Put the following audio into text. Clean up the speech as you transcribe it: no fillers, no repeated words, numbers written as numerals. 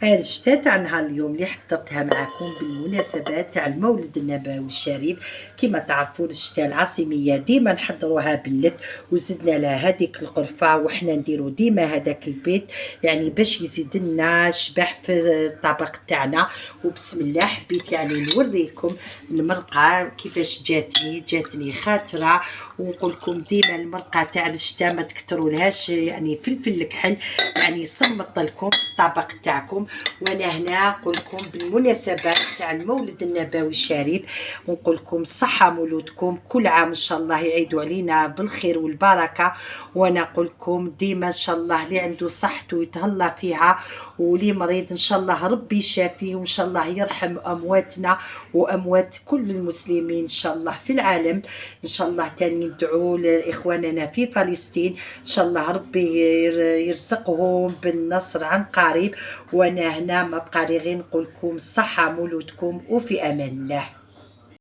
هاد الشتا تاع نهار اليوم اللي حضرتها معكم بالمناسبة تاع المولد النبوي الشريف. كما تعرفون الشتا العاصمية ديما نحضروها باللت، وزدنا لها هذيك القرفة، وحنا نديرو ديما هذاك البيت يعني باش يزيد لنا شبح في الطبق تاعنا. وبسم الله حبيت يعني نوريكم المرقة كيفاش جاتني خاطرة. ونقول لكم ديما المرقة تاع الشتا ما تكترولهاش يعني فلفل الكحل، يعني صمت لكم الطبق تاعكم. وانا هنا نقول لكم بالمناسبه تاع المولد النبوي الشريف، ونقول لكم صحه مولودكم، كل عام ان شاء الله يعيدوا علينا بالخير والبركه. وانا نقول لكم ديما ان شاء الله اللي عنده صحته يتهلا فيها، واللي مريض ان شاء الله ربي يشافيه، وان شاء الله يرحم امواتنا واموات كل المسلمين ان شاء الله في العالم. ان شاء الله تاني ندعو لاخواننا في فلسطين، ان شاء الله ربي يرزقهم بالنصر عن قريب. وانا هنا ما بقى لي غير نقول لكم صحه مولودكم وفي امان الله.